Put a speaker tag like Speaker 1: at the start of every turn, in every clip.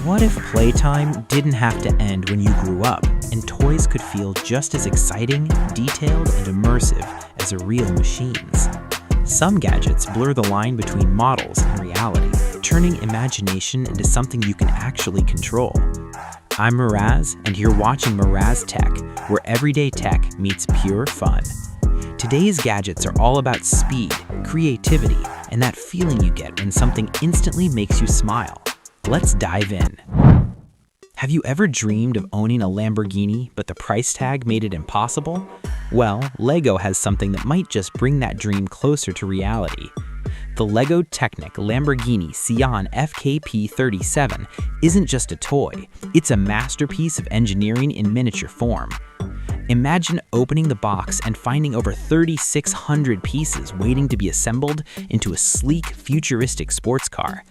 Speaker 1: What if playtime didn't have to end when you grew up, and toys could feel just as exciting, detailed, and immersive as real machines? Some gadgets blur the line between models and reality, turning imagination into something you can actually control. I'm Miraz, and you're watching Miraz Tech, where everyday tech meets pure fun. Today's gadgets are all about speed, creativity, and that feeling you get when something instantly makes you smile. Let's dive in. Have you ever dreamed of owning a Lamborghini, but the price tag made it impossible? Well, LEGO has something that might just bring that dream closer to reality. The LEGO Technic Lamborghini Sián FKP37 isn't just a toy, it's a masterpiece of engineering in miniature form. Imagine opening the box and finding over 3,600 pieces waiting to be assembled into a sleek, futuristic sports car.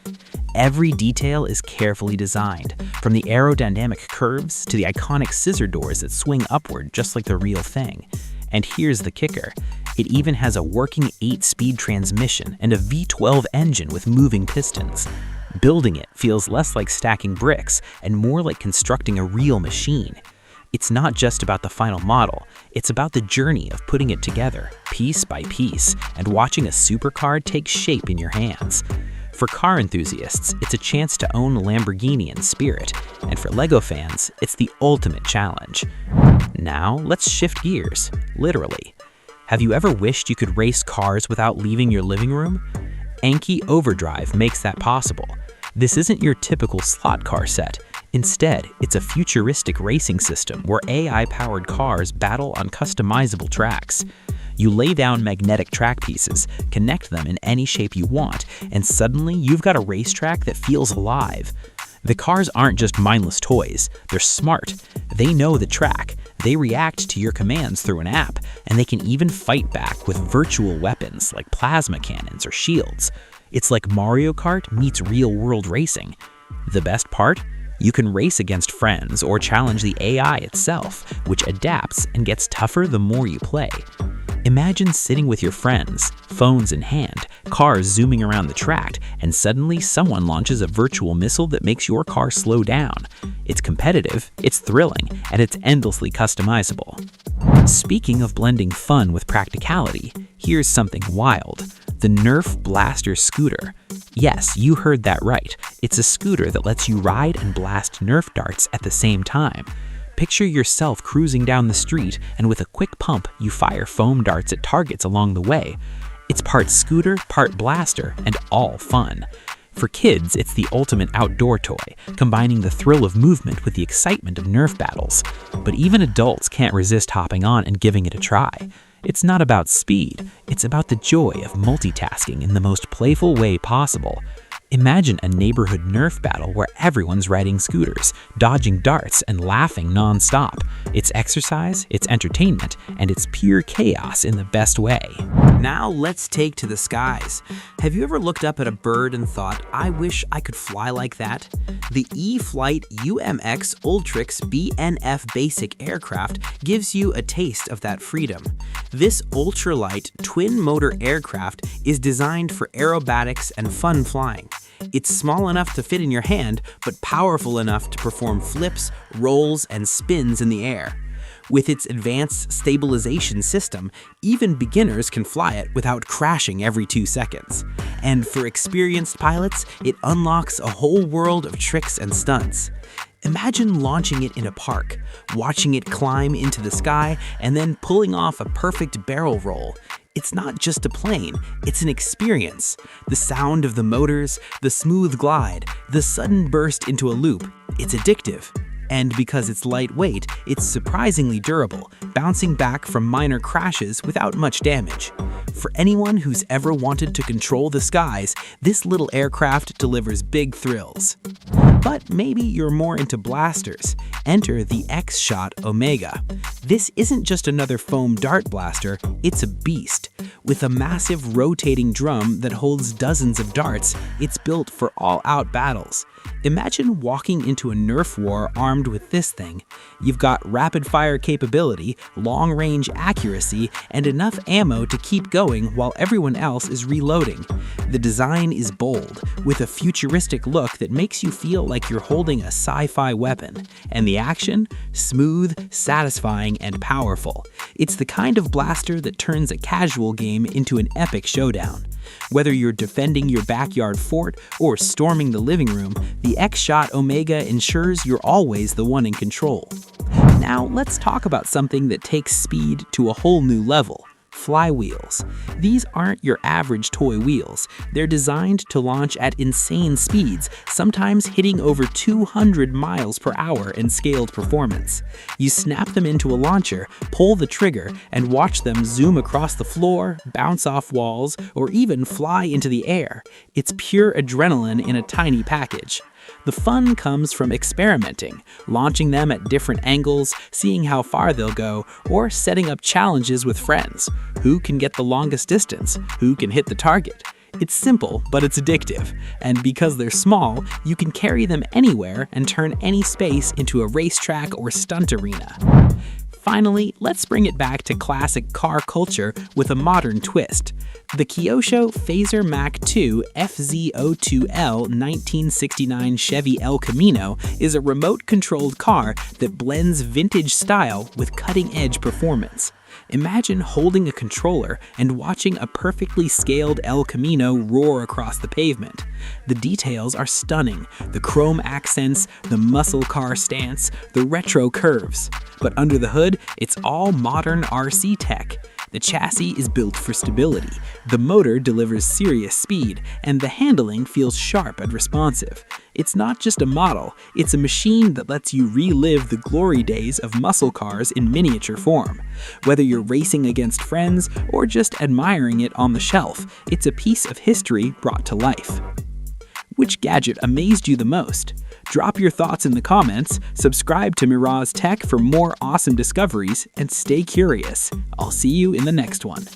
Speaker 1: Every detail is carefully designed, from the aerodynamic curves to the iconic scissor doors that swing upward just like the real thing. And here's the kicker. It even has a working 8-speed transmission and a V12 engine with moving pistons. Building it feels less like stacking bricks and more like constructing a real machine. It's not just about the final model, it's about the journey of putting it together, piece by piece, and watching a supercar take shape in your hands. For car enthusiasts, it's a chance to own a Lamborghini in spirit, and for LEGO fans, it's the ultimate challenge. Now, let's shift gears, literally. Have you ever wished you could race cars without leaving your living room? Anki OVERDRIVE makes that possible. This isn't your typical slot car set. Instead, it's a futuristic racing system where AI-powered cars battle on customizable tracks. You lay down magnetic track pieces, connect them in any shape you want, and suddenly you've got a racetrack that feels alive. The cars aren't just mindless toys, they're smart. They know the track, they react to your commands through an app, and they can even fight back with virtual weapons like plasma cannons or shields. It's like Mario Kart meets real-world racing. The best part? You can race against friends or challenge the AI itself, which adapts and gets tougher the more you play. Imagine sitting with your friends, phones in hand, cars zooming around the track, and suddenly someone launches a virtual missile that makes your car slow down. It's competitive, it's thrilling, and it's endlessly customizable. Speaking of blending fun with practicality, here's something wild. The Nerf Blaster Scooter. Yes, you heard that right. It's a scooter that lets you ride and blast Nerf darts at the same time. Picture yourself cruising down the street, and with a quick pump, you fire foam darts at targets along the way. It's part scooter, part blaster, and all fun. For kids, it's the ultimate outdoor toy, combining the thrill of movement with the excitement of Nerf battles. But even adults can't resist hopping on and giving it a try. It's not about speed, it's about the joy of multitasking in the most playful way possible. Imagine a neighborhood Nerf battle where everyone's riding scooters, dodging darts, and laughing non-stop. It's exercise, it's entertainment, and it's pure chaos in the best way. Now let's take to the skies. Have you ever looked up at a bird and thought, I wish I could fly like that? The E-flite UMX Ultrix BNF basic aircraft gives you a taste of that freedom. This ultralight twin-motor aircraft is designed for aerobatics and fun flying. It's small enough to fit in your hand, but powerful enough to perform flips, rolls, and spins in the air. With its advanced stabilization system, even beginners can fly it without crashing every 2 seconds. And for experienced pilots, it unlocks a whole world of tricks and stunts. Imagine launching it in a park, watching it climb into the sky, and then pulling off a perfect barrel roll. It's not just a plane, it's an experience. The sound of the motors, the smooth glide, the sudden burst into a loop, it's addictive. And because it's lightweight, it's surprisingly durable, bouncing back from minor crashes without much damage. For anyone who's ever wanted to control the skies, this little aircraft delivers big thrills. But maybe you're more into blasters. Enter the X-Shot Omega. This isn't just another foam dart blaster, it's a beast. With a massive rotating drum that holds dozens of darts, it's built for all-out battles. Imagine walking into a Nerf war armed with this thing. You've got rapid-fire capability, long-range accuracy, and enough ammo to keep going while everyone else is reloading. The design is bold, with a futuristic look that makes you feel like you're holding a sci-fi weapon. And the action? Smooth, satisfying, and powerful. It's the kind of blaster that turns a casual game into an epic showdown. Whether you're defending your backyard fort or storming the living room, the X-Shot Omega ensures you're always the one in control. Now let's talk about something that takes speed to a whole new level. Flywheels. These aren't your average toy wheels. They're designed to launch at insane speeds, sometimes hitting over 200 miles per hour in scaled performance. You snap them into a launcher, pull the trigger, and watch them zoom across the floor, bounce off walls, or even fly into the air. It's pure adrenaline in a tiny package. The fun comes from experimenting, launching them at different angles, seeing how far they'll go, or setting up challenges with friends. Who can get the longest distance? Who can hit the target? It's simple, but it's addictive. And because they're small, you can carry them anywhere and turn any space into a racetrack or stunt arena. Finally, let's bring it back to classic car culture with a modern twist. The KYOSHO FAZER Mach 2 FZ02L 1969 Chevy El Camino is a remote-controlled car that blends vintage style with cutting-edge performance. Imagine holding a controller and watching a perfectly scaled El Camino roar across the pavement. The details are stunning: the chrome accents, the muscle car stance, the retro curves. But under the hood, it's all modern RC tech. The chassis is built for stability, the motor delivers serious speed, and the handling feels sharp and responsive. It's not just a model, it's a machine that lets you relive the glory days of muscle cars in miniature form. Whether you're racing against friends or just admiring it on the shelf, it's a piece of history brought to life. Which gadget amazed you the most? Drop your thoughts in the comments, subscribe to Miraz Tech for more awesome discoveries, and stay curious. I'll see you in the next one.